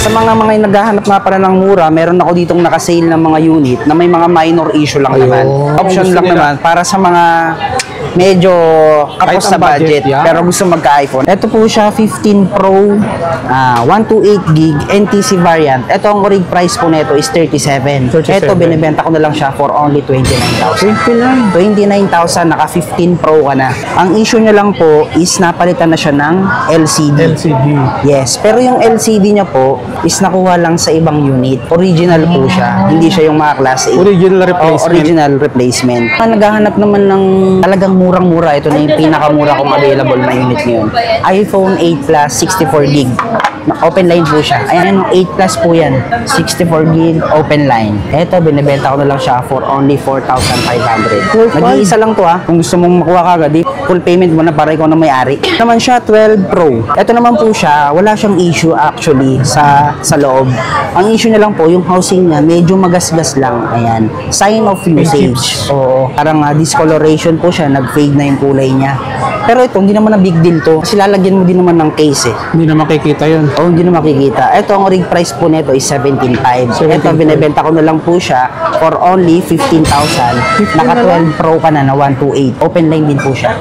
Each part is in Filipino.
Sa mga naghahanap nga pala ng mura, meron ako ditong naka-sale ng mga unit na may mga minor issue lang naman. Option lang naman para sa mga medyo kapos sa budget, pero gusto magka-iPhone. Ito po siya, 15 Pro, 128 gig NTC variant. Ito ang orig price po nito is 37. Ito binibenta ko na lang siya for only 29,000. 29,000, naka 15 Pro ka na. Ang issue niya lang po is napalitan na siya ng LCD. Yes, pero yung LCD niya po is nakuha lang sa ibang unit. Original po siya, hindi siya yung mga class A. Original replacement. Naghahanap naman ng talagang murang-mura. Ito na yung pinakamura kong available na unit ngayon. iPhone 8 Plus 64 gig. Open line po siya. Ayan, 8 Plus po yan. 64 gig open line. Ito, binibenta ko na lang siya for only 4,500. Nag-iisa lang to ha. Kung gusto mong makuha kagad, full payment mo na para ikaw na may-ari. Naman siya, 12 Pro. Ito naman po siya, wala siyang issue actually sa loob. Ang issue niya lang po, yung housing niya, medyo magasgas lang. Ayan. Sign of usage. Oo. Parang discoloration po siya, nag-fade na yung kulay niya. Pero ito, hindi naman na big deal to. Kasi lalagyan mo din naman ng case eh. Hindi na makikita yun. Oo, hindi na makikita. Ito, ang rig price po nito is 17,500. Ito, binibenta ko na lang po siya for only 15,000. Naka 12 Pro ka na 128. Open line din po siya.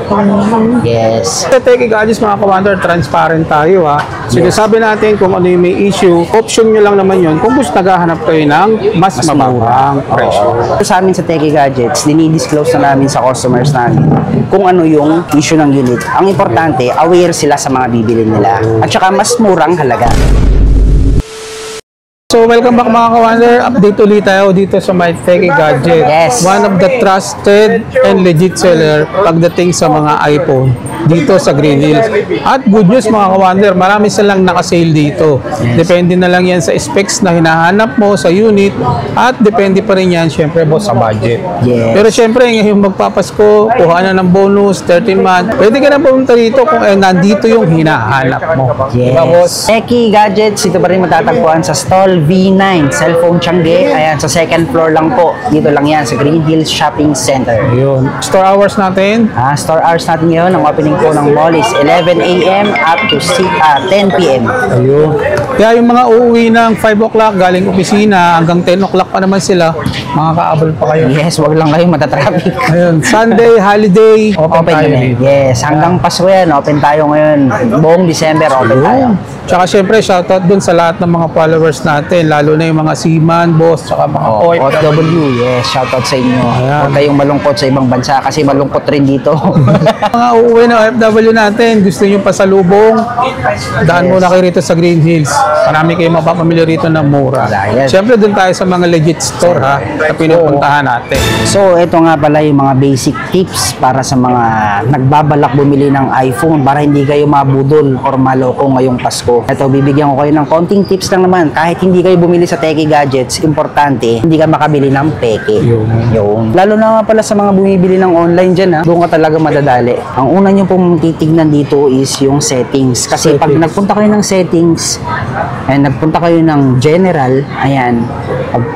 Yes. Sa Techie Gadgets mga ka-wonder, transparent tayo ha. Sinasabi natin kung ano yung may issue. Option nyo lang naman yun kung gusto naghahanap kayo ng mas mababang presyo. Sa amin sa Techie Gadgets, dinidisclose na namin sa customers namin kung ano yung issue ng unit. Ang importante, aware sila sa mga bibili nila. At saka mas murang halaga. So, welcome back mga ka-wonder. Update ulit tayo dito sa My Techie Gadget. Yes. One of the trusted and legit seller pagdating sa mga iPhone dito sa Green Hills. At good news mga ka-wonder, marami silang naka-sale dito. Yes. Depende na lang yan sa specs na hinahanap mo sa unit at depende pa rin yan syempre boss sa budget. Yes. Pero syempre ngayong magpapasko, kuha na ng bonus, 13 month, pwede ka na pumunta dito kung nandito yung hinahanap mo. Yes. Diba, boss? Techie Gadgets, ito pa rin matatagpuan sa stall V9, Cellphone Tiangge. Ayan, sa second floor lang po. Dito lang yan, sa Green Hills Shopping Center. Ayun. Store hours natin? Store hours natin ngayon, ang opening po ng mall is 11 a.m. up to 10 p.m. Ayun. Kaya yung mga uuwi ng 5 o'clock galing opisina hanggang 10 o'clock pa naman sila, makakaabol pa kayo. Yes, wag lang kayong matatraffic. Ayun. Sunday, holiday, open tayo kami. Yes, hanggang Pasko yan, open tayo ngayon. Buong December, open tayo. Tsaka syempre, shoutout dun sa lahat ng mga followers natin, lalo na yung mga seaman, boss, tsaka mga OFW. Yes, shoutout sa inyo. Huwag kayong malungkot sa ibang bansa kasi malungkot rin dito. Mga uuwi na OFW natin, gusto nyo pasalubong, daan muna kayo rito sa Green Hills. Marami kayong mapapamilya rito na mura. Syempre, dun tayo sa mga legit store ha, na pinupuntahan natin. So, ito nga pala yung mga basic tips para sa mga nagbabalak bumili ng iPhone para hindi kayo mabudol or maloko ngayong Pasko. Ito, bibigyan ko kayo ng konting tips lang naman. Kahit hindi kayo bumili sa Techie Gadgets, importante, hindi ka makabili ng peke. Yung. Lalo na pala sa mga bumibili ng online dyan, ha, doon ka talaga madadali. Ang una nyo pong titignan dito is yung settings. Kasi pag nagpunta kayo ng settings, and nagpunta kayo ng general, ayan,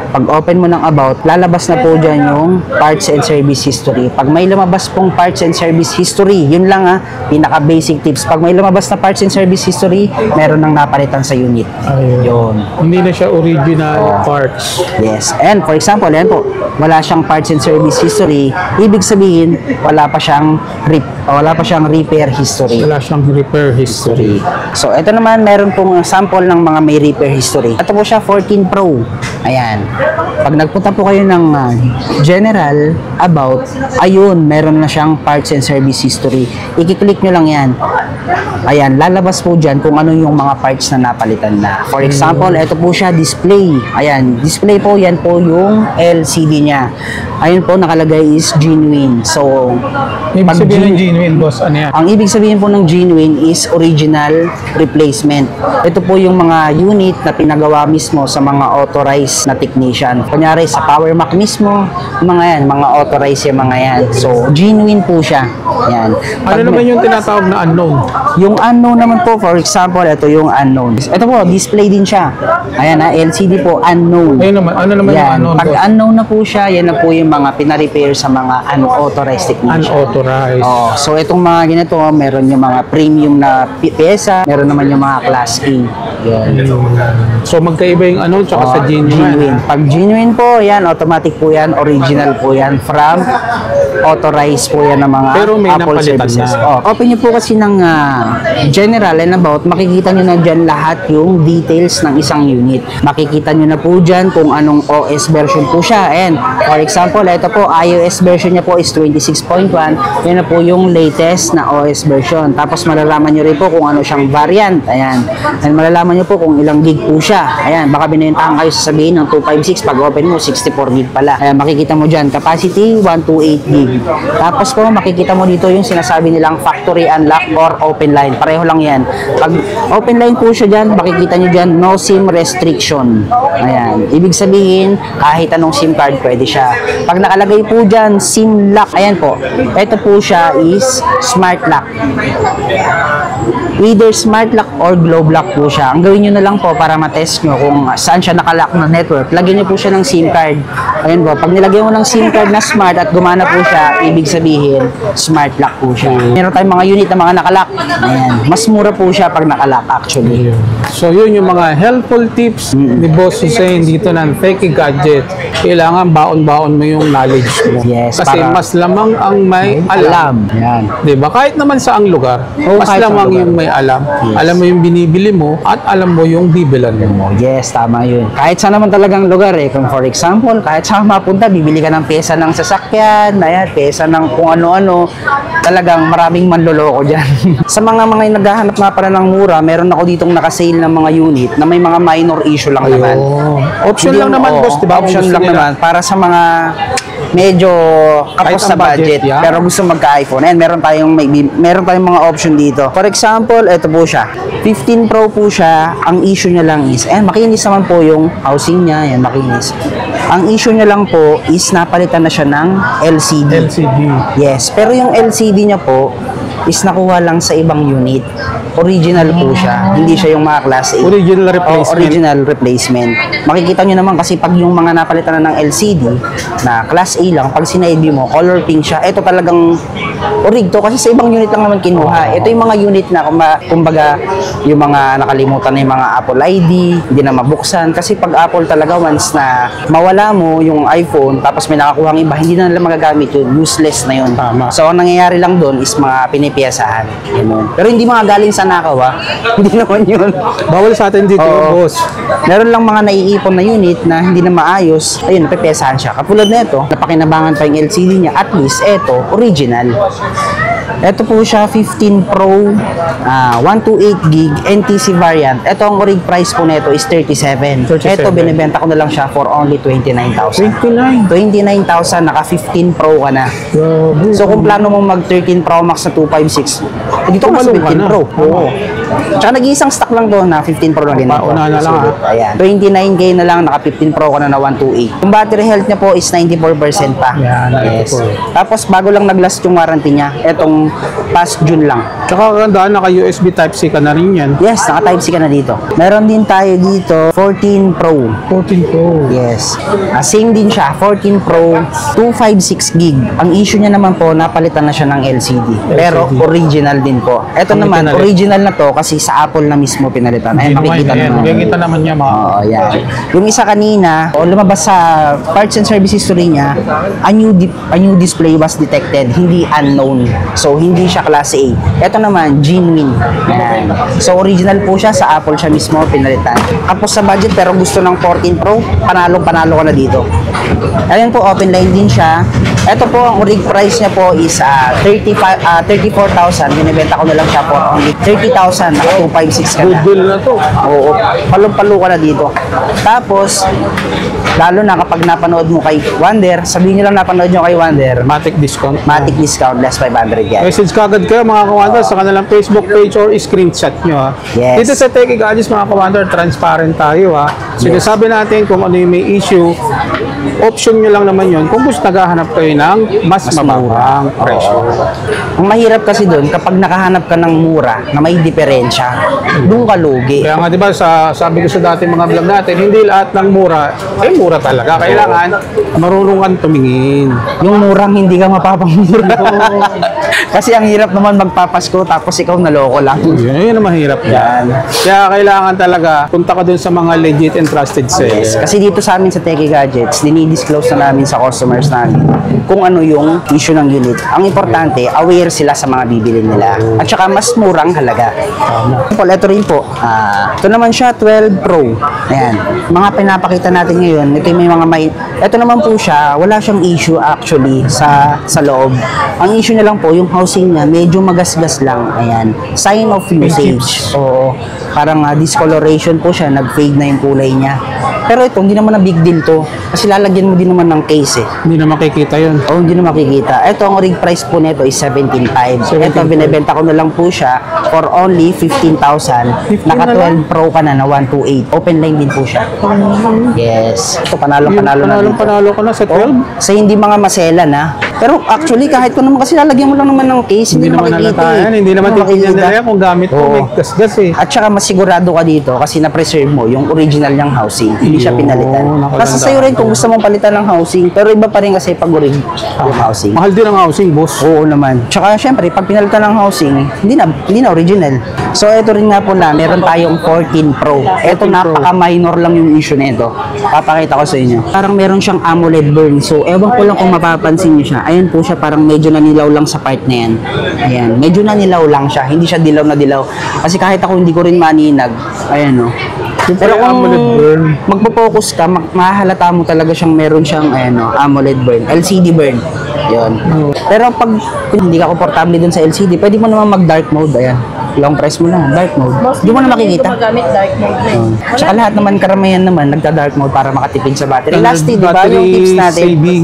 pag open mo ng about, lalabas na po dyan yung parts and service history. Pag may lumabas pong parts and service history, yun lang ha, pinaka basic tips. Pag may lumabas na parts and service history, meron nang napalitan sa unit. Yun. Hindi na siya original parts. Yes. And for example, yan po, wala siyang parts and service history, ibig sabihin, wala pa siyang repair history. Wala siyang repair history. So, ito naman, meron pong sample ng mga may repair history. Ito po siya, 14 Pro. Ayan. Pag nagpunta po kayo ng general, about, ayun, meron na siyang parts and service history. I-click nyo lang yan. Ayan, lalabas po dyan kung ano yung mga parts na napalitan na. For example, ito po siya, display. Ayan, display po, yan po yung LCD niya. Ayun po, nakalagay is genuine. So, ibig sabihin ng genuine, boss, ano yan? Ang ibig sabihin po ng genuine is original replacement. Ito po yung mga unit na pinagawa mismo sa mga authorized na technician. Kunyari, sa Power Mac mismo, mga yan, mga authorized yung mga yan. So, genuine po siya. Yan. Ano naman yung tinatawag na unknown? Yung unknown naman po, for example, ito yung unknown. Ito po, display din siya. Ayan na, LCD po, unknown. Ayun naman, ano naman yung unknown? Pag unknown na po siya, yan na po yung mga pina-repair sa mga unauthorized technician. Unauthorized. So, itong mga ganito, meron yung mga premium na pyesa, meron naman yung mga class A. So magkaiba yung ano tsaka sa genuine. Pag genuine po, yan, automatic po yan, original po yan, from authorized po yan ng mga Pero may Apple napalitan services. na. Open nyo po kasi ng general and about, makikita nyo na dyan lahat yung details ng isang unit. Makikita nyo na po dyan kung anong OS version po siya. And for example, ito po, iOS version niya po is 26.1. Yan na po yung latest na OS version. Tapos malalaman nyo rin po kung ano siyang variant. Ayan. And malalaman nyo po kung ilang gig po siya. Ayan, baka binentahan kayo sasabihin ng 256, pag open mo 64 gig pala. Ayan, makikita mo dyan, capacity 128 gig. Tapos po, makikita mo dito yung sinasabi nilang factory unlock or open line. Pareho lang yan. Pag open line po siya dyan, makikita nyo dyan, no SIM restriction. Ayan, ibig sabihin, kahit anong SIM card pwede siya. Pag nakalagay po dyan, SIM lock, ayan po, ito po siya is smart lock. Either smart lock or globe lock po siya. Ang gawin nyo na lang po para matest nyo kung saan siya nakalock na network. Lagyan nyo po siya ng SIM card. Ayun po, pag nilagyan mo ng SIM card na smart at gumana po siya, ibig sabihin, smart lock po siya. Meron tayong mga unit na mga nakalock. Ayan. Mas mura po siya pag nakalock actually. So yun yung mga helpful tips ni Boss Hussein dito ng Techie Gadget. Kailangan baon-baon mo yung knowledge mo. Yes, kasi para mas lamang ang may alam. Yan. Diba? Kahit naman saang lugar, mas kahit lamang saang lugar. yung may alam. Yes. Alam mo yung binibili mo at alam mo yung bibilan mo. Yes, tama yun. Kahit saan naman talagang lugar eh. Kung for example, kahit saan mapunta, bibili ka ng pyesa ng sasakyan, ayan, pyesa ng kung ano-ano. Talagang maraming manloloko dyan. Sa mga naghahanap nga pala ng mura, meron ako ditong nakasale ng mga unit na may mga minor issue lang naman. Option Hindi lang yung- naman, oo, boss, diba? Kung Option gusto lang nila. naman para sa mga medyo kapos Kahit sa ang budget, budget, yeah. pero gusto magka-iPhone. And meron tayong mga option dito. For example, ito po siya. 15 Pro po siya. Ang issue niya lang is, makinis naman po yung housing niya. Yan, makinis. Ang issue niya lang po is napalitan na siya ng LCD. LCD. Yes, pero yung LCD niya po is nakuha lang sa ibang unit. Original po siya. Hindi siya yung mga class A. Original replacement. Original replacement. Makikita nyo naman kasi pag yung mga napalitan na ng LCD na class A lang, pag sinaibi mo, color pink siya, ito talagang orig to kasi sa ibang unit lang naman kinuha. Ito yung mga unit na kumbaga yung mga nakalimutan na yung mga Apple ID, hindi na mabuksan. Kasi pag Apple talaga once na mawala mo yung iPhone tapos may nakakuhang iba, hindi na nila magagamit yun. Useless na yun. Tama. So ang nangyayari lang doon is mga pinipiyasahan. Ganun. Pero hindi mga galing sa nakaw ha. Hindi naman yun. Bawal sa atin dito, Oo. boss. Meron lang mga naiipon na unit na hindi na maayos. Ayun, napipesahan siya. Kapulad nito, napakinabangan pa yung LCD niya. At least, ito, original. Ito po siya, 15 Pro, 128 gig, NTC variant. Ito, ang orig price po nito is 37. 37. Ito, binibenta ko na lang siya for only 29,000. 29. 29,000, naka 15 Pro ka na. Grabe. So, kung plano mo mag 13 Pro Max na 256, dito ka na sa Tumalong ka 15 na. Pro. Oo. Tsaka nag-iisang stock lang doon na 15 Pro na ganito. Pauna na lang, Ayan. 29K na lang, naka 15 Pro ka na 128. Yung battery health niya po is 94% pa. Yan, Yes. 94. Tapos bago lang nag-last yung warranty niya, etong past June lang. Tsaka kagandaan, naka-USB Type-C ka na rin yan. Yes, naka Type-C ka na dito. Meron din tayo dito, 14 Pro. 14 Pro. Yes. Same din siya, 14 Pro, 256 gig. Ang issue niya naman po, napalitan na siya ng LCD. Pero original din po. Ito Ang naman, pinalit. original na to kasi sa Apple na mismo pinalitan. Ay, makikita naman. Makikita naman niya, mga. Oo, yan. Yung isa kanina, lumabas sa parts and service history niya, a new display was detected, hindi unknown. So, hindi siya klase A. Ito naman, genuine. Yan. So, original po siya, sa Apple siya mismo pinalitan. Tapos sa budget, pero gusto ng 14 Pro, panalo ka na dito. Ayun po, open line din siya. Ito po, ang rig price niya po is 34,000. Binibenta ko na lang siya for only 30,000. Naka 256 ka Good na. deal na to. Oo, palong-palo ka na dito. Tapos, lalo na kapag napanood mo kay Wonder, sabihin nyo lang napanood nyo kay Wonder, Matic discount. matic discount, less 500 yan. Message kagad kayo mga kawander sa kanilang Facebook page or screenshot nyo ha. Yes. Dito sa Techie Gadgets mga kawander, transparent tayo ha. Sinasabi natin kung ano yung may issue option nyo lang naman yun kung gusto naghahanap kayo ng mas mamurang presyo. Ang mahirap kasi doon, kapag nakahanap ka ng mura na may diferensya, doon ka lugi. Kaya nga, di ba, sabi ko sa dati mga vlog natin, hindi lahat ng mura, mura talaga. Kailangan, marunong kang tumingin. Yung murang hindi ka mapapamura. Kasi ang hirap naman magpapasko tapos ikaw naloko lang. Yun ang mahirap yan. Kaya kailangan talaga, punta ka dun sa mga legit and trusted sellers. Kasi dito sa amin sa Techie Gadgets, dinidisclose na namin sa customers namin kung ano yung issue ng unit. Ang importante, aware sila sa mga bibili nila. At saka mas murang halaga. Ito rin po. Ito naman siya, 12 Pro. Ayan. Mga pinapakita natin ngayon, ito yung may mga ito naman po siya, wala siyang issue actually sa loob. Ang issue niya lang po, yung housing niya, medyo magasgas lang. Ayan. Sign of usage. Oo. Parang discoloration po siya, nag-fade na yung kulay niya. Pero ito, hindi naman na big deal to. Kasi lalagyan mo din naman ng case eh. Hindi na makikita yun. Oo, hindi na makikita. Ito, ang rig price po nito is 17,500. Ito, binibenta ko na lang po siya for only 15,000. Naka 12 Pro ka na 128. Open line din po siya. Yes. Ito, panalo-panalo na dito. Panalo ka na sa 12? Sa hindi mga maselan ha. Pero actually, kahit ko naman kasi lalagyan mo lang naman ng case, hindi na makikita eh. Hindi naman titignan nila kung gamit mo, may gasgas eh. At saka masigurado ka dito kasi na-preserve mo yung original niyang housing. Hindi siya pinalitan. Kasi sa'yo rin kung gusto mong palitan ng housing, pero iba pa rin kasi pag yung housing. Mahal din ang housing, boss. Oo naman. Tsaka syempre, pag pinalitan ng housing, hindi na original. So ito rin nga po na, meron tayong 14 Pro. Ito napaka-minor lang yung issue nito. Papakita ko sa inyo. Parang meron siyang AMOLED burn. So ewan ko lang kung mapapansin niyo siya. Ayan po siya, parang medyo nanilaw lang sa part na yan. Ayan, medyo nanilaw lang siya. Hindi siya dilaw na dilaw. Kasi kahit ako hindi ko rin maninag. Ayan o. Pero kung magpo-focus ka, mahalata mo talaga siyang meron siyang AMOLED burn, LCD burn. Yun. Pero pag hindi ka komportable dun sa LCD, pwede mo naman mag-dark mode. Ayan. Long press mo lang, dark mode. Hindi mo na makikita. Gumagamit dark mode na yun. Tsaka lahat naman, karamihan naman, nagda-dark mode para makatipid sa battery. Lastly, di ba yung tips natin? Saving.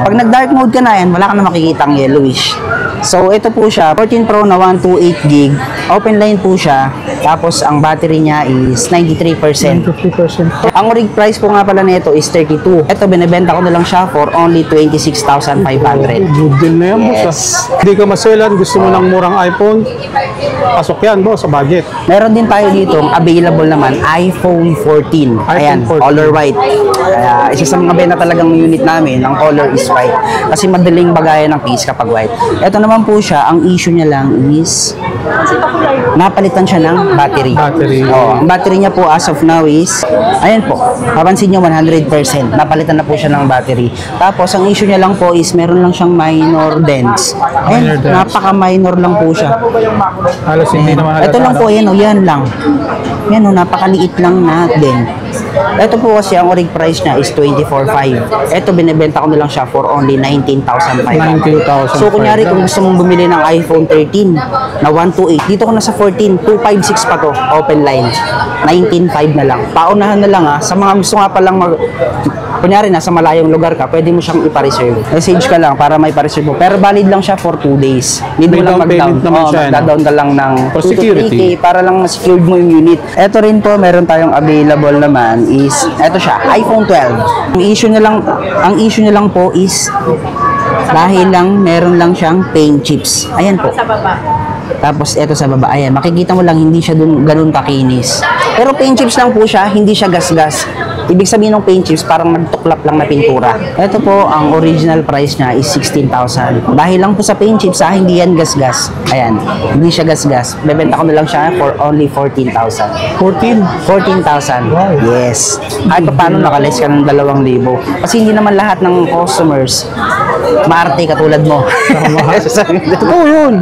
Pag nag-dark mode ka na yan, wala ka na makikita ang yellowish. So, ito po siya, 14 Pro na 128 gig. Open line po siya. Tapos, ang battery niya is 93%. 50%. Ang rig price po nga pala nito is 32. Ito, binibenta ko na lang siya for only 26,500. Good deal na yan, boss. Yes. Hindi ka maselan, gusto mo ng murang iPhone, pasok yan, boss, sa budget. Meron din tayo dito, available naman, iPhone 14. Ayan, 14. color white. Isa sa mga benta talagang unit namin, ang color is white. Kasi madaling bagayan ng case kapag white. Ito naman po siya, ang issue niya lang is napalitan siya ng battery. Ang battery niya po as of now is, ayan po, papansin niyo 100%. Napalitan na po siya ng battery. Tapos, ang issue niya lang po is meron lang siyang minor dents. Ayan, napaka-minor lang po siya. Halos hindi naman halata. Ito lang po, yan lang. Yan o, napakaliit lang na dent. Ito po kasi ang rig price niya is 24,500. Ito binibenta ko na lang siya for only 19,500. 19,500. So kunyari kung gusto mong bumili ng iPhone 13 na 128, dito ko na sa 14, 256 pa to, open line. 19,500 na lang. Paunahan na lang sa mga gusto nga palang kunyari nasa malayong lugar ka, pwede mo siyang ipa-reserve. Message ka lang para may pa-reserve mo. Pero valid lang siya for 2 days. Hindi mo lang mag-down. Mag-down ka lang ng 2 to 3K para lang ma-secured mo yung unit. Ito rin po, meron tayong available naman is, ito siya, iPhone 12. Ang issue niya lang po is, dahil lang, meron lang siyang paint chips. Ayan po. Sa baba. Tapos ito sa baba, ayan, makikita mo lang hindi siya ganun kakinis. Pero paint chips lang po siya, hindi siya gas-gas. Ibig sabihin ng paint chips, parang nagtuklap lang na pintura. Ito po, ang original price niya is 16,000. Dahil lang po sa paint chips, hindi yan gas-gas. Ayan, hindi siya gas-gas. Bebenta ko na lang siya for only 14,000. 14,000. Wow. Yes. Kahit pa paano nakalis ka ng 2,000. Kasi hindi naman lahat ng customers maarte katulad mo. Oo yun.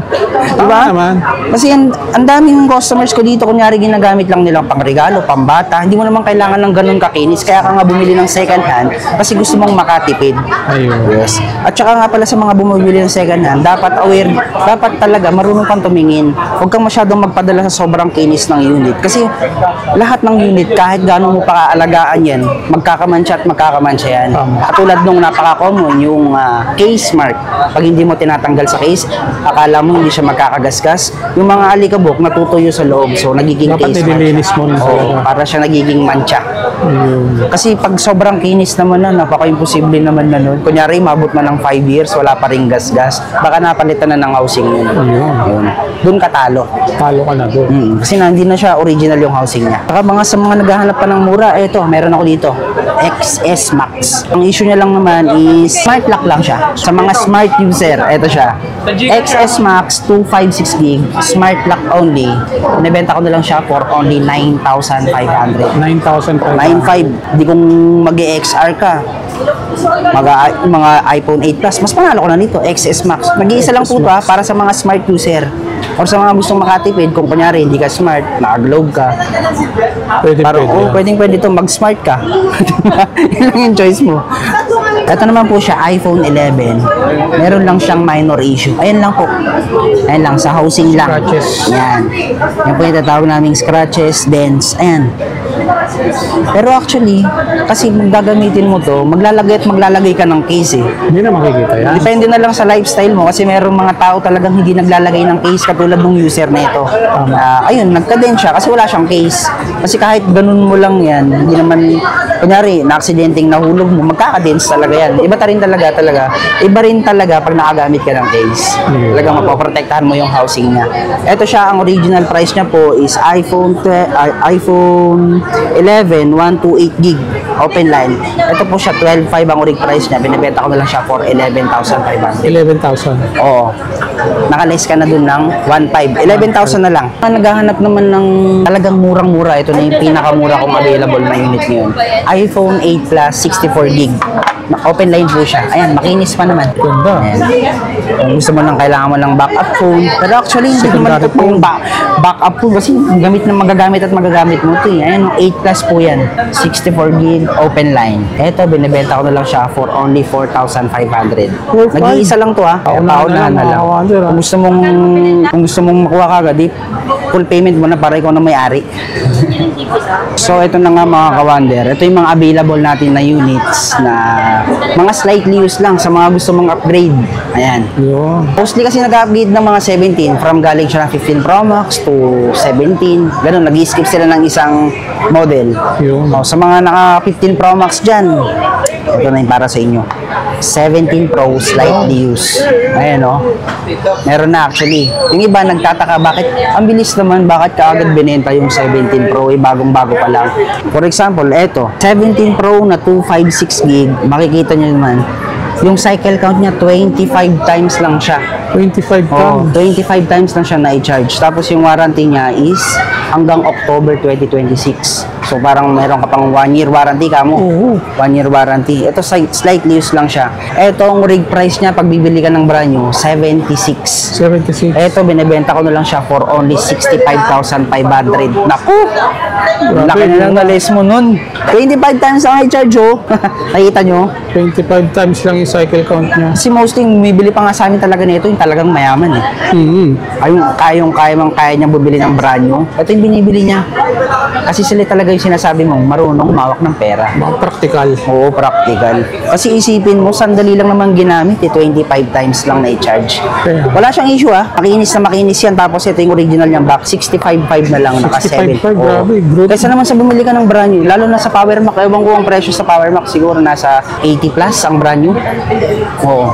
Diba? Naman. Kasi ang daming customers ko dito, kunyari ginagamit lang nilang pangregalo, pambata. Hindi mo naman kailangan ng ganun kakinis. Kaya ka nga bumili ng second hand kasi gusto mong makatipid. Ayun. Yes. At saka nga pala sa mga bumibili ng second hand, dapat aware, dapat talaga marunong kang tumingin. Huwag kang masyadong magpadala sa sobrang kinis ng unit. Kasi lahat ng unit, kahit gaano mo pakaalagaan yan, magkakamansya at magkakamansya yan. Katulad nung napaka-common, yung case mark. Pag hindi mo tinatanggal sa case, akala mo hindi siya magkakagasgas. Yung mga alikabok natutuyo sa loob, so nagiging Dapat case mark. nililinis mo rin Oo, para siya nagiging mancha. Ayun. Kasi pag sobrang kinis naman na, napaka-imposible naman na nun. Kunyari, mabot man ng 5 years, wala pa ring gas-gas. Baka napalitan na ng housing yun. Ayun. Doon ka talo. Talo ka na doon. Kasi hindi na siya original yung housing niya. Saka sa mga naghahanap pa ng mura, eto, meron ako dito. XS Max. Ang issue niya lang naman is smart lock lang siya. Sa mga smart user, eto siya. XS Max 256 gig, smart lock only. Nabenta ko na lang siya for only 9,500. 9,500. 9.5. Di kung mag-XR ka, mga iPhone 8 Plus, mas panalo ko na nito, XS Max. Nag-iisa lang po ito para sa mga smart user. Or sa mga gustong makatipid, kung kunyari hindi ka smart, naka-globe ka. Pwedeng ito, mag-smart ka. Yun lang yung choice mo. Ito naman po siya, iPhone 11. Meron lang siyang minor issue. Ayan lang po. Ayan lang, sa housing lang. Scratches. Ayan. Yan po yung tatawag naming scratches, dents. Ayan. Pero actually, kasi gagamitin mo to, maglalagay ka ng case eh. Hindi na makikita yan. Depende na lang sa lifestyle mo kasi merong mga tao talagang hindi naglalagay ng case katulad ng user na ito. Ayun, nagka-dent siya kasi wala siyang case. Kasi kahit ganun mo lang yan, hindi naman, kunyari, na-aksidenteng nahulog mo, magkaka-dents talaga yan. Iba rin talaga pag nakagamit ka ng case. Talagang mapoprotektahan mo yung housing niya. Ito siya, ang original price niya po is iPhone 11, 128 gig open line. Ito po siya, 12.5 ang orig price niya. Binibenta ko na lang siya for 11,500. 11,000. Oo. Naka-less ka na dun ng 1.5. 11,000 na lang. Naghahanap naman ng talagang murang-mura. Ito na yung pinakamura kong available na unit ngayon. iPhone 8 Plus 64 gig. Open line po siya. Ayan, makinis pa naman. Ganda. Ayan. Kung gusto mo lang, kailangan mo ng backup phone. Pero actually, hindi naman ito pong backup phone kasi magagamit mo ito eh. Ayan, 8 Plus po yan. 64 gig open line. Ito, binibenta ko na lang siya for only 4,500. Nag-iisa lang to ha. Paunahan na lang. Kung gusto mong makuha kagad, full payment mo na para ikaw na may-ari. So, ito na nga mga ka-wonder. Ito yung mga available natin na units na mga slightly used lang sa mga gusto mong upgrade. Ayan. Mostly kasi nag-upgrade ng mga 17 from galing siya ng 15 Pro Max to 17. Ganun, nag-skip sila ng isang model. Sa mga naka 15 Pro Max dyan, ito na yung para sa inyo. 17 Pro slightly used. Ayan o. Meron na actually. Yung iba nagtataka, bakit ang bilis naman, bakit kaagad binenta yung 17 Pro, bagong-bago pa lang. For example, eto, 17 Pro na 256 gig, makikita nyo naman, yung cycle count niya 25 times lang siya. 25 times? 25 times lang siya na-charge. Tapos yung warranty niya is hanggang October 2026. So parang meron ka pang 1 year warranty ka mo. 1 year warranty. Ito slightly used lang siya. Ito ang rig price niya pag bibili ka ng brand new, 76. Ito binebenta ko na lang siya for only 65,500. Naku! Laki na lang na less mo nun. 25 times lang i-charge oh. Nakita nyo? 25 times lang yung cycle count niya. Kasi mostly, bumibili pa nga sa amin talaga nito, yung talagang mayaman eh. Kaya niya bumili ng brand new. Ito yung binibili niya. Kasi sila talaga yung sinasabi mo, marunong mawak ng pera. Practical. Oo, practical. Kasi isipin mo, sandali lang naman ginamit, 25 times lang na-charge. Wala siyang issue ah. Makinis na makinis yan. Tapos ito yung original niyang back, 65.5 na lang, naka 7. 65.5, grabe. Kaysa naman sa bumili ka ng brand new, lalo na sa Power Mac, ewan ko ang presyo sa Power Mac, siguro nasa 80 plus ang brand new. Oo.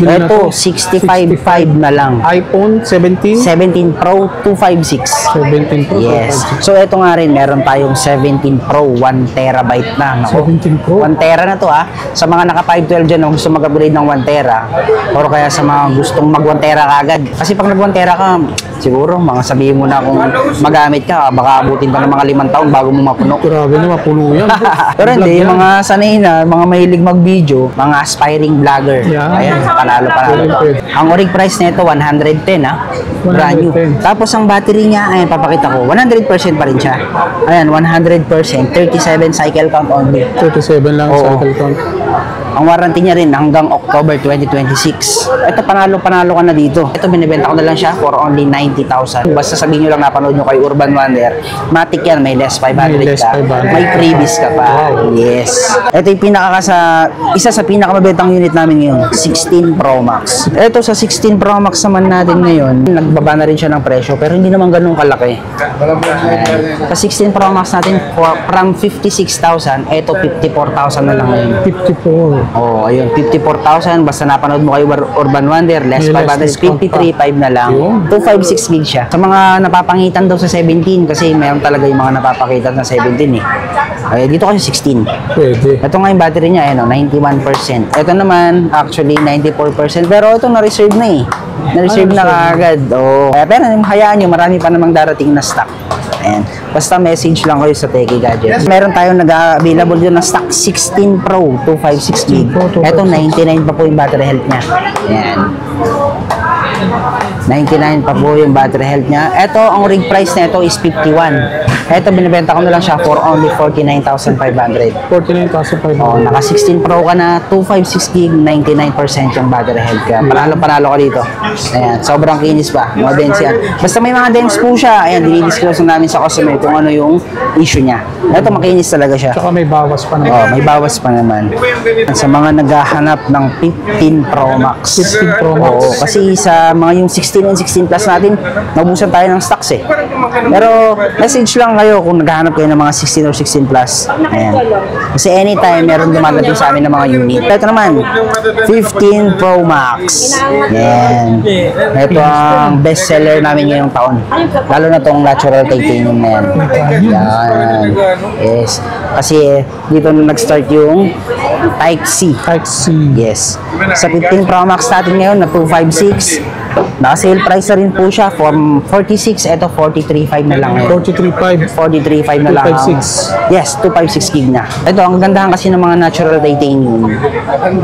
Ito, 65.5 na lang. iPhone 17? 17 Pro 256. 17 Pro? Yes. So, ito nga rin, meron tayong 17 Pro, 1 terabyte na. Naku, 17 Pro? 1 tera na to ha. Sa mga naka 512 dyan, gusto mag-upgrade ng 1 tera, or kaya sa mga gustong mag 1 tera kagad. Kasi pag nag 1 tera ka, siguro, mga sabihin mo na kung magamit ka, baka abutin ka ng mga 5 taon bago mo mapuno. Grabe na, mapuno yan. Pero hindi, yung mga sanay na, mga mahilig mag-video, mga aspiring vlogger. Ayan, panalo. Ang orig price nito 110 ha. Brand new. Tapos ang battery niya, ayan, papakita ko, 100% pa rin siya. Ayan, 100%, 37 cycle count only. 37 lang cycle count. Ang warranty niya rin hanggang October 2026. Ito, panalo ka na dito. Ito, binibenta ko na lang siya for only 90,000. Basta sabihin nyo lang napanood nyo kay Urban Wonder, matik yan, may less 500 May less ka. 500. May freebies ka pa. Yes. Ito yung isa sa pinakamabentang unit namin ngayon, 16 Pro Max. Ito sa 16 Pro Max naman natin ngayon, nagbaba na rin siya ng presyo, pero hindi naman ganun kalaki. Sa 16 Pro Max natin, from 56,000, ito 54,000 na lang ngayon. 54. Oh, ayun, 54,000. Basta napanood mo kay Urban Wonder, less May 500, less discount pa. 53,500 na lang. Yun. 256 gig siya. Sa mga napapangitan daw sa 17, kasi mayroon talaga yung mga napapakitan na 17 eh. Ay, dito kasi 16. Pwede. Ito nga yung battery niya, ayun, 91%. Ito naman, actually, 94%. Pero ito, na-reserve na eh. Na-reserve na kaagad. Oh. Pero hayaan nyo, marami pa namang darating na stock. Ayan. Basta message lang kayo sa Techie Gadgets. Meron tayong nag-available dito na stock 16 Pro 256 gig. Ito 99 pa po yung battery health niya. Ayan. 99 pa po yung battery health niya. Ito, ang rig price na ito is 51. Ito, binibenta ko na lang siya for only 49,500. 49,500. Oh, naka 16 Pro ka na, 256 gig, 99% yung battery health ka. Panalo ka dito. Ayan, sobrang kinis pa. Mga dense yan. Basta may mga dense po siya. Ayan, dinidisclose namin sa customer kung ano yung issue niya. Ito, makinis talaga siya. Tsaka may bawas pa naman. Oh, may bawas pa naman. Sa mga naghahanap ng 15 Pro Max. 15 Pro Max. Oo, kasi sa mga yung 16 and 16 Plus natin, naubusan tayo ng stocks eh. Pero message lang kayo kung naghahanap kayo ng mga 16 or 16 Plus. Ayan. Kasi anytime meron dumadating sa amin ng mga unit. Ito naman, 15 Pro Max. Ayan. Ito ang best seller namin ngayong taon. Lalo na tong natural titanium na yan. Ayan. Yes. Kasi dito na nag-start yung Type-C. Type-C. Yes. Sa 15 Pro Max natin ngayon na 256, naka-sale price na rin po siya from 46, eto 43.5 na lang ngayon. 43.5. 43.5 na lang. 256. Yes, 256 gig na. Ito, ang gandahan kasi ng mga natural titanium.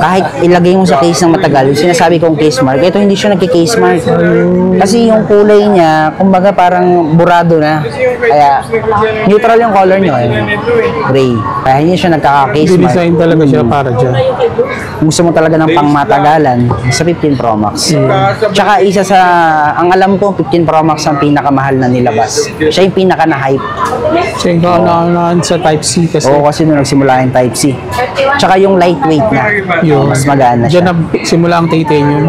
Kahit ilagay mo sa case ng matagal, yung sinasabi kong case mark, ito hindi siya nagki-case mark. Kasi yung kulay niya, kumbaga parang burado na. Kaya, neutral yung color niya. Gray. Kaya hindi siya nagkaka-case mark. Design talaga siya para dyan. Kung gusto mo talaga ng pangmatagalan, sa 15 Pro Max. Tsaka isa sa, ang alam ko, 15 Pro Max ang pinakamahal na nilabas. Siya yung pinaka na-hype. Siya yung kaunaan sa Type-C kasi. Oo, kasi nung nagsimula yung Type-C. Tsaka yung lightweight na. Yun. Mas magana Diyan siya. na simula ang titanium.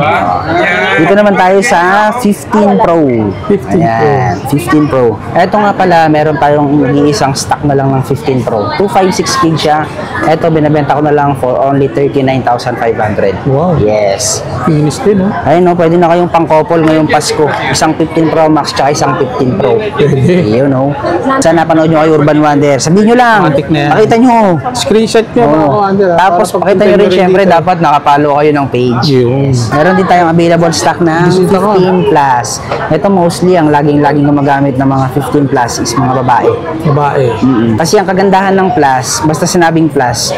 Dito naman tayo sa 15 Pro. 15 Ayan, 15 Pro. Ito nga pala, meron tayong iisang stock na lang ng 15 Pro. 256 gig siya. Ito, binabenta ko na lang for only 39,500. Wow. Yes. Finish din, no? Ayun, no, pwede na kayong pang-couple ngayong Pasko. Isang 15 Pro Max tsaka isang 15 Pro. Pwede. Ayun, no. Saan napanood nyo kay Urban Wonder? Sabihin nyo lang. Matik na yan. Pakita nyo. Screenshot nyo, mga Oo. kawander. Tapos pakita nyo rin, syempre, dapat nakapalo kayo ng page. Yun. Meron din tayong available stock na Bisita ka. 15 plus. Ito mostly ang laging gumagamit ng mga 15 plus is mga babae. Babae. Kasi ang kagandahan ng plus, basta sinabing plus,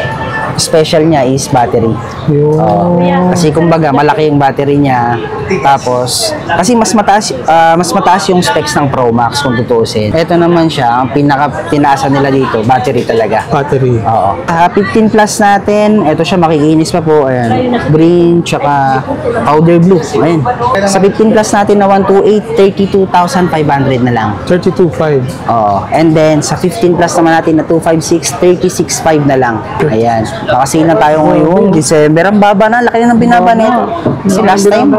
special niya is battery. Yun. Kasi kumbaga malaki yung battery niya. Tapos kasi mas mataas yung specs ng Pro Max kung tutuusin. Ito naman siya, ang pinaka tinaasan nila dito, battery talaga. Battery. Oo. 15 plus natin, ito siya makikinis pa po. Ayan. Green, tsaka powder blue. Ayan. Sa 15 plus natin na 128, 32,500 na lang. 32.5. Oo. And then, sa 15 plus naman natin na 256, 36.5 na lang. Ayan. Nakasale na tayo ngayong December. Ang baba na, laki na ng binaba nito. Kasi last time,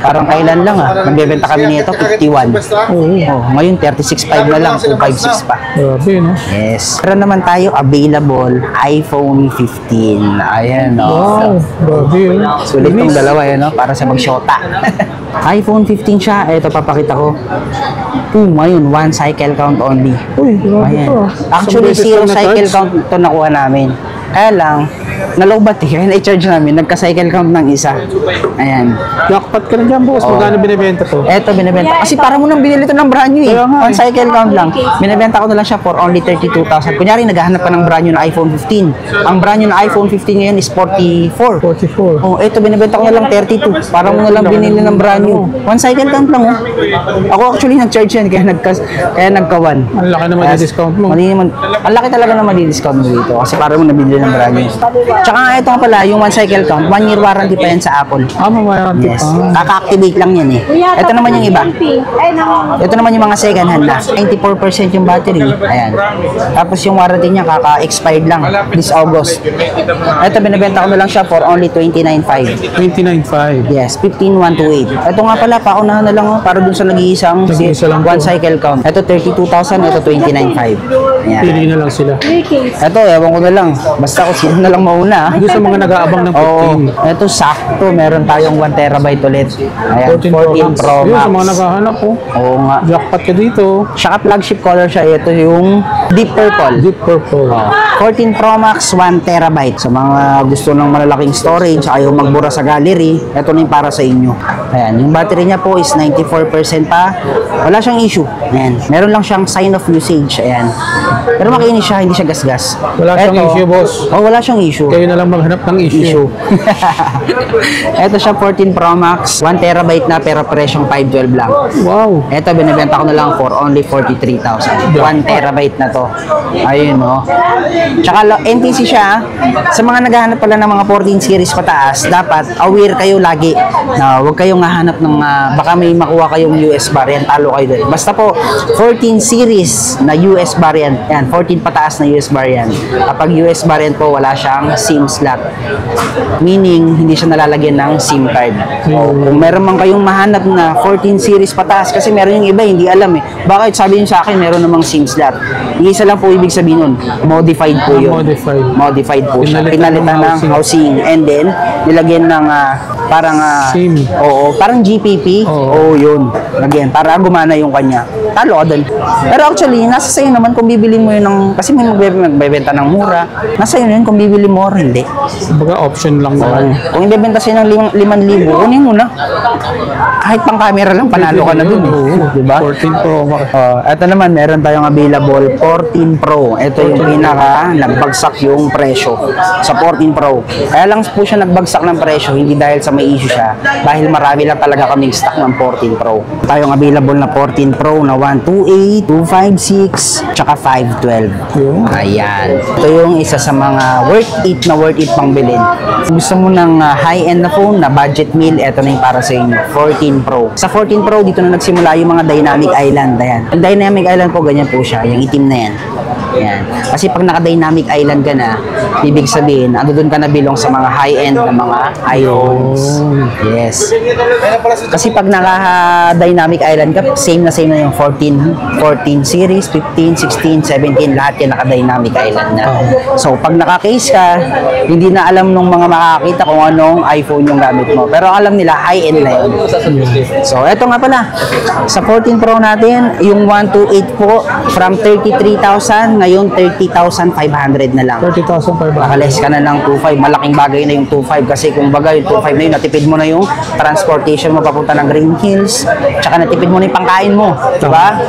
parang kailan lang nagbebenta kami nito, 51. Oh, ngayon, 36.5 na lang, 256 pa. Grabe, no? Yes. Meron naman tayo available iPhone 15. Ayan, no. Wow. Grabe, yun. Sulit tong dalawa, yan, no? Para sa magshota. iPhone 15 siya. Ito, papakita ko. Ngayon, one cycle count only. Uy, grabe Ayan. to. Actually, Isang zero beses lang cycle na-charge. count ito nakuha namin. Kaya lang, nalobat eh. Kaya na-charge namin. Nagka-cycle count ng isa. Ayan. Jackpot ka na dyan, boss. Magkano binibenta to? Eto, binibenta. Kasi para mo nang binili ito ng brand new eh. Kaya nga One cycle count lang. Binibenta ko na lang siya for only 32,000. Kunyari, naghahanap ka ng brand new na iPhone 15. Ang brand new na iPhone 15 ngayon is 44. 44. Oh, eto, binibenta ko na lang 32. Para mo na lang binili ng brand new. One cycle count lang, oh. Ako actually nag-charge yan, kaya nagka-one. Ang laki naman yung discount mo. Ang laki talaga na madi-discount mo dito kasi para mo nabili ng brand new. Tsaka nga ito pala, yung one cycle count, 1 year warranty pa yan sa Apple. Mamayaran Yes. pa. Kaka-activate lang yan eh. Ito naman yung iba. Ito naman yung mga second hand na. 94% yung battery. Ayan. Tapos yung warranty niya kaka-expired lang this August. Ito binibenta ko na lang siya for only 29.5. 29.5. Yes, 15,128. Ito nga pala, paunahan na lang para dun sa nag-iisang Nag-iisa lang one po. cycle count. Ito 32,000, ito 29.5. Ayan. Pili na lang sila. Ito, ewan ko na lang. Basta kung sino na lang mauna. Doon sa mga nag-aabang ng 15. Oo. Ito sakto, meron tayong 1 terabyte ulit. Ayan, 14 Pro Yun, sa mga Max. naghahanap po. Oo nga. Jackpot ka dito. Saka flagship color siya. Ito yung Deep Purple. Deep purple. 14 Pro Max, 1 terabyte. Sa mga gusto ng malalaking storage, ayaw magbura sa gallery, ito na yung para sa inyo. Ayan, yung battery niya po is 94% pa. Wala siyang issue. Ayan, meron lang siyang sign of usage. Ayan. Pero makinis siya, hindi siya gasgas. Wala siyang issue, boss. Oh, wala siyang issue. Kayo na lang maghanap ng issue. Ito siya 14 Pro Max, 1 terabyte na pero presyong 512 lang. Wow. Ito binibenta ko na lang for only 43,000. 1 terabyte na to. Ayun no. Tsaka NTC siya. Sa mga naghahanap pala ng mga 14 series pataas, dapat aware kayo lagi na huwag kayong hahanap ng baka may makuha kayong US variant, talo kayo doon. Basta po 14 series na US variant. Yan, 14 pataas na US variant. Kapag US variant po, wala siyang SIM slot. Meaning, hindi siya nalalagyan ng SIM card. O, kung meron man kayong mahanap na 14 series pataas, kasi meron yung iba, hindi alam eh. Bakit sabi niyo sa akin, meron namang SIM slot. Isa lang po ibig sabihin nun, modified po yun. Modified. Modified po siya. Pinalitan Pinalitan ng ng housing. And then, nilagyan ng parang SIM. Oo, parang GPP. Oo, yun. Lagyan, para gumana yung kanya. Talo ka doon. Pero actually, nasa sa'yo naman kung bibili mo yun ng, kasi may magbebenta ng mura. Nasa sa'yo yun kung bibili mo or hindi. Kumbaga option lang naman. Kung ibebenta sa'yo ng 5,000, kunin mo na. Kahit pang camera lang, panalo ka na dun eh. Diba? 14 Pro Max. Ito naman, meron tayong available 14 Pro. Ito yung pinaka nagbagsak yung presyo sa 14 Pro. Kaya lang po siya nagbagsak ng presyo, hindi dahil sa may issue siya. Dahil marami lang talaga kaming stock ng 14 Pro. Tayong available na 14 Pro na 128, 256, tsaka 512. Ayan. Ito yung isa sa mga worth it pang bilhin. Gusto mo ng high-end na phone na budget meal, ito na yung para sa inyo. 14 Pro. Sa 14 Pro, dito na nagsimula yung mga Dynamic Island. Ayan. Yung Dynamic Island po, ganyan po siya. Yung itim na yan. Ayan. Kasi pag naka-Dynamic Island ka na, ibig sabihin, ando doon ka na bilong sa mga high-end na mga iPhones. Yes. Kasi pag naka-Dynamic Island ka, same na yung 14 series, 15, 16, 17, lahat yan naka-Dynamic Island na. So, pag naka-case ka, hindi na alam nung mga makakita kung anong iPhone yung gamit mo. Pero alam nila, high-end na yun. So, eto nga pala. Sa 14 Pro natin, yung 128 po, from 33,000, ngayon 30,500 na lang. 30,500. Nakales ka na ng 2.5. Malaking bagay na yung 2.5 kasi kung baga yung 2.5 na yun, natipid mo na yung transportation mo papunta ng Green Hills, tsaka natipid mo na yung pangkain mo. Diba?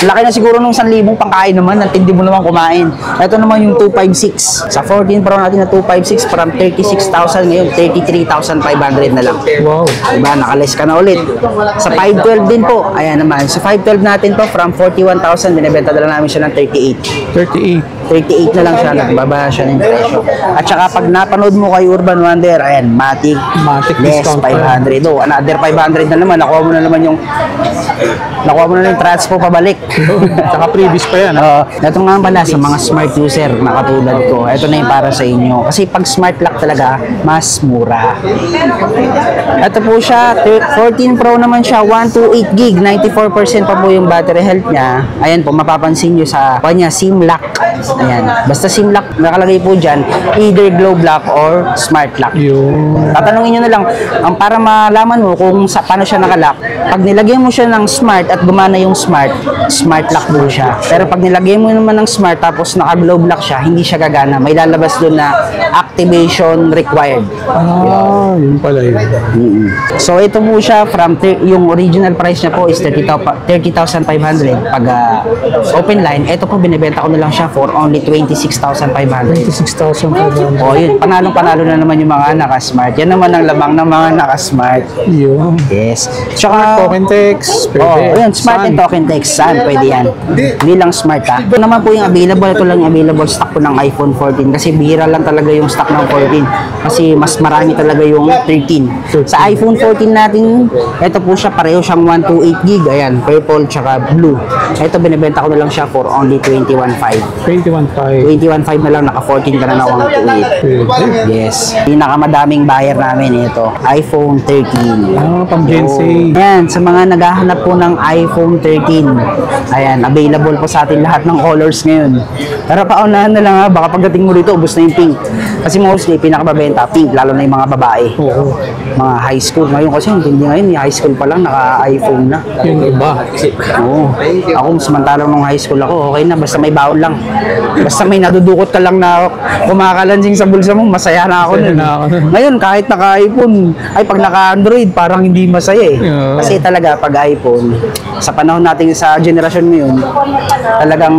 Laki na siguro nung 1,000 pangkain naman, natindi mo naman kumain. Ito naman yung 256. Sa 14 Pro natin na 256, from 36,000 ngayon, 33,500 na lang. Wow. Diba? Nakales ka na ulit. Sa 512 din po. Ayan naman. Sa 512 natin po, from 41,000, binibenta na lang namin siya ng 38. 38 na lang siya, nagbaba siya ng presyo. At saka pag napanood mo kay Urban Wonder, ayan, Matic less discount 500. Oh, another 500 na naman, nakuha mo na yung transpo pabalik. Tsaka previous pa yan. Ito nga pala sa mga smart user na katulad ko, ito na yung para sa inyo. Kasi pag smart lock talaga, mas mura. Ito po siya, 14 Pro naman siya, 128 gig, 94% pa po yung battery health niya. Ayan po, mapapansin nyo sa kanya, SIM lock. Ayan. Basta SIM lock, nakalagay po dyan, either globe lock or smart lock. Yun. Tatanungin nyo na lang, para malaman mo kung paano siya nakalock, pag nilagay mo siya ng smart at gumana yung smart lock po siya. Pero pag nilagay mo naman ng smart tapos naka-globe lock siya, hindi siya gagana. May lalabas doon na activation required. Yun pala yun. So ito po siya, yung original price niya po is 30,500. Pag open line, ito po binibenta ko na lang siya for only only 26,500. 26,500. O yun, panalo na naman yung mga naka-smart. Yan naman ang lamang ng mga naka-smart. Yun. Yes. Tsaka, Token text, oh, pwede. yun, smart and token text. Saan? Pwede yan. Hindi lang smart ha. Ito naman po yung available. Ito lang yung available stock po ng iPhone 14. Kasi bihira lang talaga yung stock ng 14. Kasi mas marami talaga yung 13. Sa iPhone 14 natin, ito po siya, pareho siyang 128 gig. Ayan, purple tsaka blue. Ito, binibenta ko na lang siya for only 21,500. 21,500. 21,500 na lang, naka 14 ka na 128. Yes. Pinakamadaming buyer namin ito, iPhone 13. Ah, pang Gen Z. Ayan, sa mga naghahanap po ng iPhone 13, ayan, available po sa atin lahat ng colors ngayon. Pero paunahan na lang ha, baka pagdating mo dito, ubos na yung pink. Kasi mostly, pinakababenta, pink, lalo na yung mga babae. Oo. Mga high school. Ngayon kasi, hindi ngayon, yung high school pa lang, naka-iPhone na. Yung iba. Oo. Ako, samantalang nung high school ako, okay na, basta may baon lang. Basta may nadudukot ka lang na kumakalansing sa bulsa mo, masaya na ako nun. Ngayon, kahit naka-iPhone, ay pag naka-Android, parang hindi masaya eh. Yeah. Kasi talaga, pag iPhone, sa panahon natin sa generasyon ngayon, talagang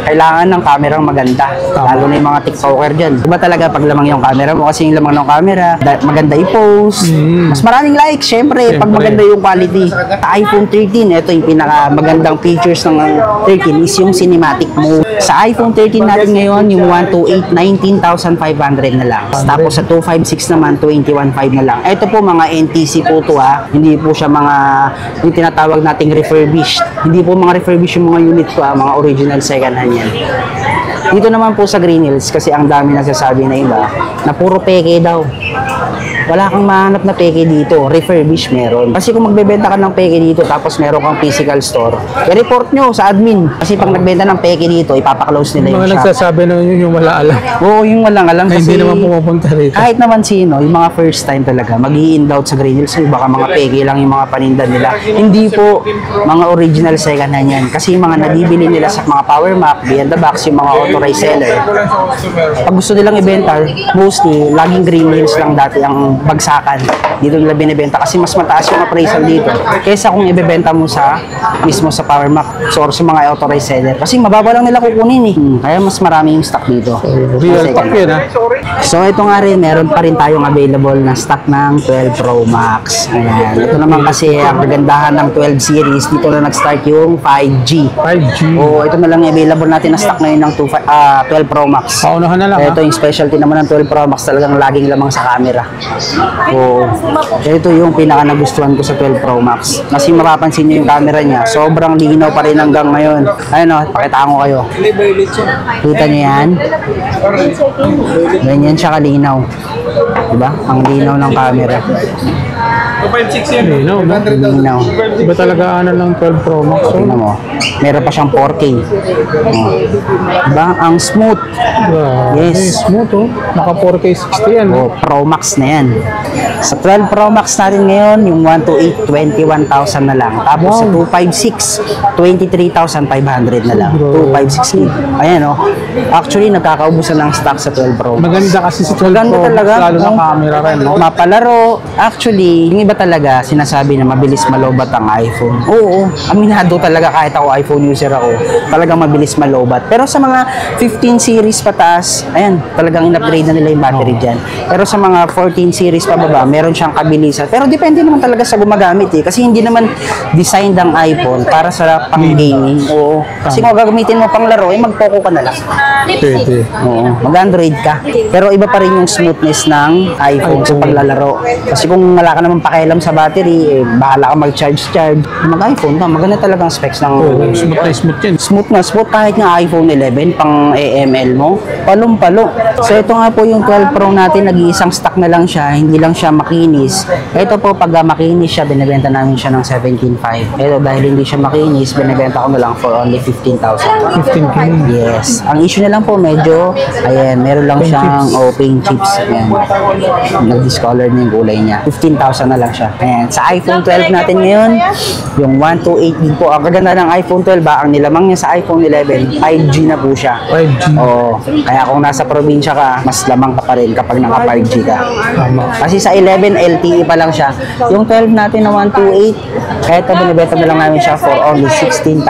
kailangan ng kamerang maganda. Lalo na yung mga TikToker dyan. Diba talaga pag lamang yung camera mo, kasi yung lamang ng camera, maganda i-post, mas maraming likes, syempre, pag maganda yung quality. Sa iPhone 13, ito yung pinaka magandang features ng 13 is yung cinematic mode. Sa iPhone 13 natin ngayon, yung 128, 19,500 na lang. Tapos sa 256 naman, 21,500 na lang. Ito po mga NTC po to ha. Hindi po siya mga yung tinatawag nating refurbished. Hindi po mga refurbished yung mga unit ko ha, mga original second hand yan. Dito naman po sa Green Hills, kasi ang dami nagsasabi na iba, na puro peke daw. Wala kang mahanap na peke dito. Refurbish meron. Kasi kung magbebenta ka ng peke dito tapos meron kang physical store, i-report nyo sa admin. Kasi pag nagbenta ng peke dito, ipapaklose nila yung Mga shop. nagsasabi na yun yung wala alam. Oo, yung walang alam. Na Kasi hindi naman pumupunta rito. kahit naman sino, yung mga first time talaga, mag-i-inbound sa Green Hills, baka mga peke lang yung mga paninda nila. Hindi po mga original second hand yan. Kasi yung mga nabibili nila sa mga Power Mac, Beyond the Box, yung mga authorized seller, pag gusto nilang ibenta, mostly, laging Green Hills lang dati ang bagsakan. Dito nila binibenta kasi mas mataas yung appraisal dito kaysa kung ibebenta mo sa mismo sa Power Mac or sa mga authorized seller. Kasi mababa lang nila kukunin eh. Kaya mas marami yung stock dito. Real Second pack hand. yun ha. So ito nga rin, meron pa rin tayong available na stock ng 12 Pro Max. Ayan. Ito naman kasi ang kagandahan ng 12 series, dito na nag-start yung 5G. 5G. O ito na lang yung available natin na stock ngayon ng 12 Pro Max. Paunahan na lang ha. Ito yung specialty naman ng 12 Pro Max, talagang laging lamang sa camera. O ito yung pinaka nagustuhan ko sa 12 Pro Max. Kasi mapapansin nyo yung camera niya, sobrang linaw pa rin hanggang ngayon. Ayun o, pakitaan ko kayo. Kita nyo yan? Ganyan siya kalinaw. Diba? Ang linaw ng camera. 256 yan. Linaw, no? Linaw. Iba talaga ano lang 12 Pro Max. Oh. Tingnan mo. Meron pa siyang 4K. Oh. Diba? Ang smooth. Grabe. Yes. Smooth oh. Naka 4K 60 yan. O, Pro Max na yan. Sa 12 Pro Max natin ngayon, yung 128, 21,000 na lang. Tapos sa 256, 23,500 na lang. 256 gig. Ayan o. Actually, nagkakaubusan ng stock sa 12 Pro Max. Maganda kasi sa 12 Maganda Pro Max, talaga. lalo na Oh. camera rin. No? Mapalaro. Actually, yung iba talaga, sinasabi na mabilis malobat ang iPhone. Oo, aminado talaga kahit ako iPhone user ako. Talagang mabilis malobat. Pero sa mga 15 series pataas, ayan, talagang in-upgrade na nila yung battery dyan. Pero sa mga 14 series pababa, meron siyang kabilisan. Pero depende naman talaga sa gumagamit eh. Kasi hindi naman designed ang iPhone para sa pang-gaming. Oo. Kasi kung gagamitin mo pang laro, eh mag-poco ka na lang. Pwede. Oo, mag-Android ka. Pero iba pa rin yung smoothness ng iPhone sa paglalaro. Kasi kung wala ka naman pakialam sa battery, eh, bahala ka mag-charge. Mag-iPhone ka, maganda talaga ang specs ng Smooth na smooth yan. smooth na smooth kahit nga iPhone 11 pang AML mo, palong-palo. So ito nga po yung 12 Pro natin, nag-iisang stock na lang siya, hindi lang siya makinis. Ito po pag makinis siya, binibenta namin siya ng 17,500. Ito dahil hindi siya makinis, binibenta ko na lang for only 15,000. 15K. Yes. Ang issue na lang po medyo, ayan, meron lang Paint siyang chips. paint chips. Ayan. Nag-discolor na yung kulay niya. 15,000 na lang lang siya. Ayan, sa iPhone 12 natin ngayon, yung 128GB po. Ang kaganda ng iPhone 12 ba, ang nilamang niya sa iPhone 11, 5G na po siya. 5G. Oo. Kaya kung nasa probinsya ka, mas lamang ka pa rin kapag naka 5G ka. Tama. Kasi sa 11, LTE pa lang siya. Yung 12 natin na 128, eto binibenta na lang namin siya for only 16,000.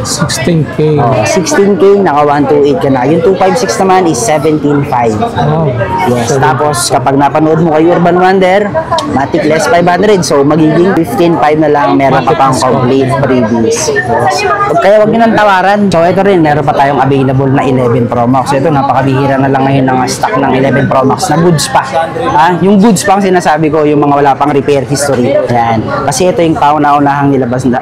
16K. Oh, 16K, naka 128 ka na. Yung 256 naman is 17,500. Wow. Yes, tapos kapag napanood mo kay Urban Wonder, matic less 500. So, magiging 15,500 na lang. Meron pa pang complete freebies. Yes. Kaya wag nyo nang tawaran. So, ito rin, meron pa tayong available na 11 Pro Max. Ito, napakabihira na lang ngayon ng stock ng 11 Pro Max na goods pa. Yung goods pa ang sinasabi ko, yung mga wala pang repair history. Yan. Kasi ito yung kauna-unahang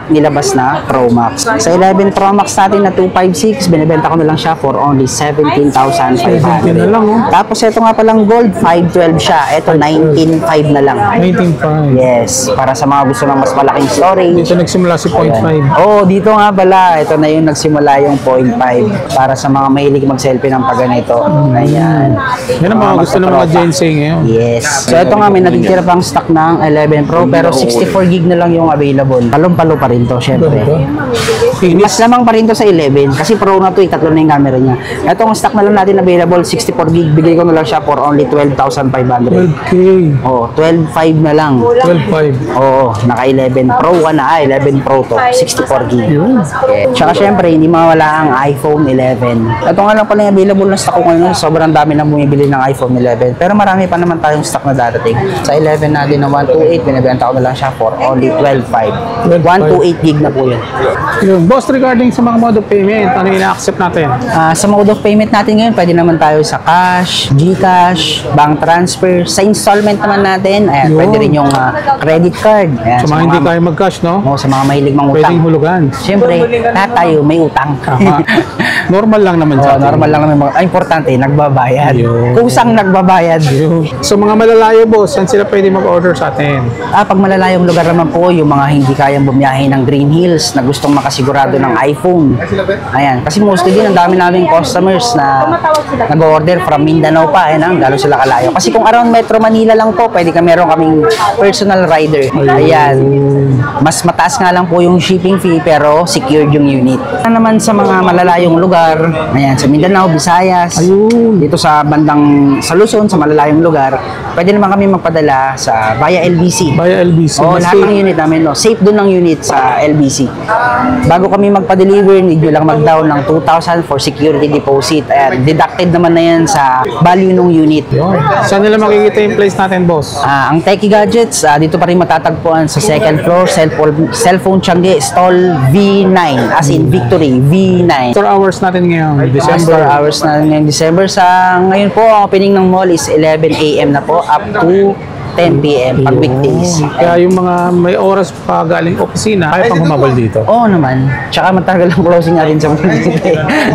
nilabas na Pro Max. Sa 11 Pro Max natin na 256, binibenta ko na lang siya for only 17,500. na lang, oh. Tapos ito nga palang gold, 512 siya. Ito 19,500 na lang. 19.5. Yes, para sa mga gusto ng mas malaking storage. Dito nagsimula si 0.5. Oh, dito nga pala. Ito na yung nagsimula yung 0.5 para sa mga mahilig mag-selfie ng pagganito. Ayan. Yan ang mga gusto ng mga Gen Z ngayon. Yes. So ito nga, may natitira pang stock ng 11 Pro pero 64GB na lang yung available. Palong-palo pa rin to, syempre. Mas lamang pa rin to sa 11 kasi Pro na to, tatlo na yung camera niya. Ito ang stock na lang natin available, 64GB. Bigay ko na lang siya for only 12,500. 12K. Oh, 12,500 na lang. 12.5. Oo, naka 11 Pro ka na, 11 Pro to, 64GB. Okay. Tsaka syempre, hindi mawala ang iPhone 11. Ito nga lang pala yung available na stock ko ngayon, sobrang dami nang bumibili ng iPhone 11. Pero marami pa naman tayong stock na dadating. Sa 11 natin na 128, binibenta ko na lang siya for only 12,500. 128GB na po yun. Yung boss, regarding sa mga mode of payment, ano yung ina-accept natin? Sa mode of payment natin ngayon, pwede naman tayo sa cash, GCash, bank transfer. Sa installment naman natin, ayan, Yun. pwede rin yung credit card. Ayan, Sa mga hindi kaya mag-cash, no? sa mga mahilig mangutang. Pwedeng hulugan. Siyempre, lahat tayo may utang. Tama. Normal lang naman sa atin. Normal lang naman. Importante, nagbabayad. Yun. Kusang nagbabayad. Yun. So mga malalayo, boss, saan sila pwede mag-order sa atin? Pag malalayong lugar naman po, yung mga hindi kayang bumiyahe ng Green Hills na gustong makasigurado ng iPhone. Ayan. Kasi mostly din, ang dami naming customers na nag-order from Mindanao pa. Ayan, galo sila kalayo. Kasi kung around Metro Manila lang po, pwede meron kaming personal rider. Ayan. Mas mataas nga lang po yung shipping fee, pero secured yung unit. Naman sa mga malalayong lugar, ayan, sa Mindanao, Visayas, Ayun. dito sa bandang sa Luzon, sa malalayong lugar, pwede naman kami magpadala sa via LBC. Via LBC. Oo, Mas lahat safe. ng unit namin, no? Safe doon ang unit sa LBC. Bago kami magpa-deliver, need nyo lang mag-down ng 2,000 for security deposit. Ayan, deducted naman na yan sa value ng unit. Yun. Saan nila makikita yung place natin, boss? Ang Techie Gadgets, dito pa rin matatagpuan sa second floor, cellphone Tiangge, stall V9, as in Victory, V9. Store hours natin ngayon, December. Store hours na ngayong December. Ngayon po, ang opening ng mall is 11 AM na po, up to 10 PM pag weekdays. Kaya yung mga may oras pa galing opisina, kaya pang humabol dito. Oo naman. Tsaka matagal ang closing natin sa mga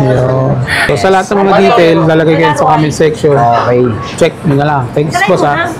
Yun. So sa lahat ng mga detail, lalagay kayo sa comment section. Okay. Check nyo na lang. Thanks, boss, ha.